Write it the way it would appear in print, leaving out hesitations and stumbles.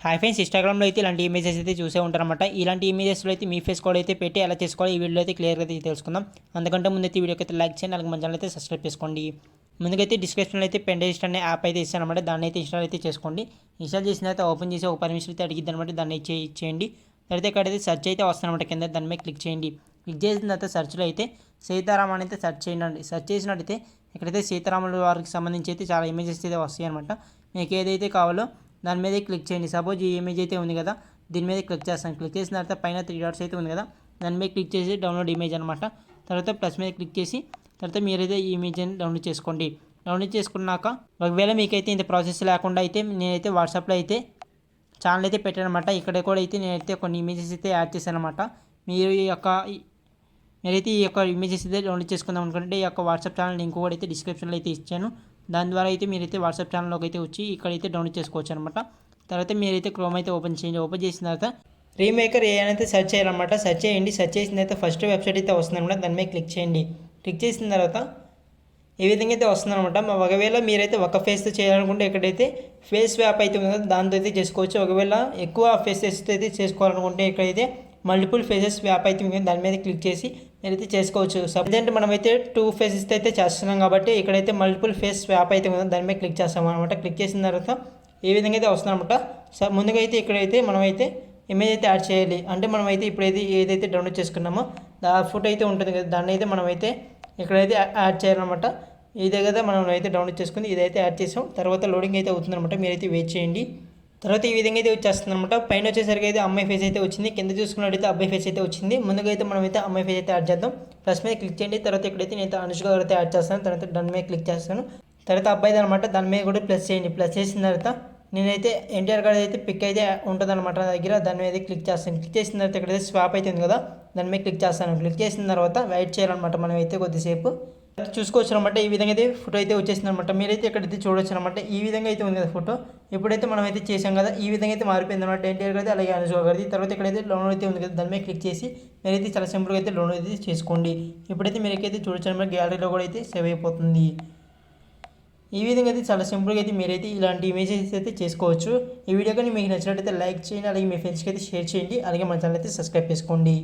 Hi friends, ఇన్స్టాగ్రామ్లో అయితే ఇలాంటి ఇమేజెస్ అయితే చూసే ఉంటారన్నమాట. ఇలాంటి ఇమేజెస్లో అయితే మీ ఫేస్ కూడా అయితే పెట్టి ఎలా చేసుకోవాలి ఈ వీడియోలో అయితే క్లియర్గా అయితే తెలుసుకుందాం. అందుకంటే ముందైతే వీడియోకి అయితే లైక్ చేయండి, అలాగే మన ఛానల్ అయితే సబ్స్క్రైబ్ చేసుకోండి. ముందుకైతే డిస్క్రిప్షన్లో అయితే పెండెస్ట్ అనే యాప్ అయితే ఇస్తానమాట. దాన్ని అయితే ఇన్స్టాల్ అయితే చేసుకోండి. ఇన్స్టాల్ చేసిన తర్వాత ఓపెన్ చేసి ఒక పర్మిషన్ అయితే అడిగిద్ది అనమాట. దాన్ని ఇచ్చేయండి. తర్వాత ఇక్కడైతే సెర్చ్ అయితే వస్తానమాట, కింద దాని మీద క్లిక్ చేయండి. క్లిక్ చేసిన తర్వాత సెర్చ్లో అయితే సీతారాం అని అయితే సెర్చ్ చేయండి. సెర్చ్ చేసినట్టయితే ఇక్కడైతే సీతారాముల వారికి సంబంధించి అయితే చాలా ఇమేజెస్ అయితే వస్తాయి అనమాట. మీకు ఏదైతే కావాలో దాని మీద క్లిక్ చేయండి. సపోజ్ ఈ ఇమేజ్ అయితే ఉంది కదా, దీని మీద క్లిక్ చేస్తాను. క్లిక్ చేసిన తర్వాత పైన 3 డాట్స్ అయితే ఉంది కదా, దాని మీద క్లిక్ చేసి డౌన్లోడ్ ఇమేజ్ అనమాట. తర్వాత ప్లస్ మీద క్లిక్ చేసి తర్వాత మీరైతే ఈ ఇమేజ్ అని డౌన్లోడ్ చేసుకోండి. డౌన్లోడ్ చేసుకున్నాక ఒకవేళ మీకైతే ఇంత ప్రాసెస్ లేకుండా అయితే నేనైతే వాట్సాప్లో అయితే ఛానల్ అయితే పెట్టాను అనమాట. ఇక్కడ కూడా అయితే నేనైతే కొన్ని ఇమేజెస్ అయితే యాడ్ చేశాను అనమాట. మీరైతే ఈ యొక్క ఇమేజెస్ అయితే డౌన్లోడ్ చేసుకుందాం అనుకుంటే ఈ యొక్క వాట్సాప్ ఛానల్ లింక్ కూడా అయితే డిస్క్రిప్షన్లో అయితే ఇచ్చాను. దాని ద్వారా అయితే మీరైతే వాట్సాప్ ఛానల్లోకి అయితే వచ్చి ఇక్కడైతే డౌన్లోడ్ చేసుకోవచ్చు అనమాట. తర్వాత మీరైతే క్రోమ్ అయితే ఓపెన్ చేయండి. ఓపెన్ చేసిన తర్వాత రీమేకర్ ఏ అయితే సెర్చ్ చేయాలన్నమాట. సెర్చ్ చేయండి. సెర్చ్ చేసిన తర్వాత ఫస్ట్ వెబ్సైట్ అయితే వస్తుంది అనమాట. దాని మీద క్లిక్ చేయండి. క్లిక్ చేసిన తర్వాత ఈ విధంగా అయితే వస్తుందన్నమాట. ఒకవేళ మీరైతే ఒక ఫేస్తో చేయాలనుకుంటే ఇక్కడైతే ఫేస్ స్వాప్ అయితే ఉంది కదా, దాంతో అయితే చేసుకోవచ్చు. ఒకవేళ ఎక్కువ ఫేసెస్ అయితే చేసుకోవాలనుకుంటే ఇక్కడైతే మల్టిపుల్ ఫేసెస్ స్వాప్ అయితే ఉంది, దాని మీద క్లిక్ చేసి మీరైతే చేసుకోవచ్చు. సపోజ్ మనమైతే 2 ఫేసెస్ అయితే చేస్తున్నాం కాబట్టి ఇక్కడైతే మల్టిపుల్ ఫేస్ స్వాప్ అయితే ఉంది, దాని మీద క్లిక్ చేస్తాం అనమాట. క్లిక్ చేసిన తర్వాత ఈ విధంగా అయితే వస్తుందన్నమాట. ముందుగా అయితే ఇక్కడైతే మనమైతే ఇమేజ్ అయితే యాడ్ చేయాలి. అంటే మనమైతే ఇప్పుడైతే ఏదైతే డౌన్లోడ్ చేసుకున్నామో ఆ ఫోటో అయితే ఉంటుంది కదా, దాన్ని అయితే మనమైతే ఇక్కడైతే యాడ్ చేయాలన్నమాట. ఇదే కదా మనం అయితే డౌన్లోడ్ చేసుకుంది, ఇదైతే యాడ్ చేసాం. తర్వాత లోడింగ్ అయితే అవుతుందన్నమాట. మీరైతే వెయిట్ చేయండి. తర్వాత ఈ విధంగా అయితే వచ్చేస్తుంది అనమాట. పైన వచ్చేసరికి అయితే అమ్మాయి ఫేస్ అయితే వచ్చింది, కింద చూసుకున్నట్టయితే అబ్బాయి ఫేస్ అయితే వచ్చింది. ముందుగా అయితే మనమైతే అమ్మాయి ఫేస్ అయితే యాడ్ చేద్దాం. ప్లస్ మీద క్లిక్ చేయండి. తర్వాత ఇక్కడైతే నేను అనుష్క గారు అయితే యాడ్ చేస్తాను. తర్వాత దాని మీద క్లిక్ చేస్తాను. తర్వాత అబ్బాయిది అనమాట, దాని మీద కూడా ప్లస్ చేయండి. ప్లస్ చేసిన తర్వాత నేనైతే ఎన్టీఆర్ గారి అయితే పిక్ అయితే ఉంటుంది అనమాట నా దగ్గర. దాని మీద క్లిక్ చేస్తాను. క్లిక్ చేసిన తర్వాత ఇక్కడైతే స్వాప్ అయితే ఉంది కదా, దాని మీద క్లిక్ చేస్తాను. క్లిక్ చేసిన తర్వాత వెయిట్ చేయాలన్నమాట మనం అయితే కొద్దిసేపు. చూసుకోవచ్చు అనమాట. ఈ విధంగా అయితే ఫోటో అయితే వచ్చేసింది అనమాట. మీరైతే ఇక్కడైతే చూడొచ్చు అనమాట. ఈ విధంగా అయితే ఉంది కదా ఫోటో. ఇప్పుడైతే మనం అయితే చేసాం కదా, ఈ విధంగా అయితే మారిపోయింది అనమాట. ఎన్టీఆర్ గారిది అలాగే అనుష్క గారిది. తర్వాత ఇక్కడైతే డౌన్లోడ్ అయితే ఉంది కదా, దాని మీద క్లిక్ చేసి మీరైతే చాలా సింపుల్గా అయితే డౌన్లోడ్ అయితే చేసుకోండి. ఇప్పుడైతే మీరైతే చూడొచ్చు అనమాట, గ్యాలరీలో కూడా అయితే సేవ్ అయిపోతుంది. ఈ విధంగా అయితే చాలా సింపుల్గా అయితే మీరైతే ఇలాంటి ఇమేజెస్ అయితే చేసుకోవచ్చు. ఈ వీడియో కానీ మీకు నచ్చినట్లయితే లైక్ చేయండి, అలాగే మీ ఫ్రెండ్స్కి అయితే షేర్ చేయండి, అలాగే మన ఛానల్ అయితే సబ్స్క్రైబ్ చేసుకోండి.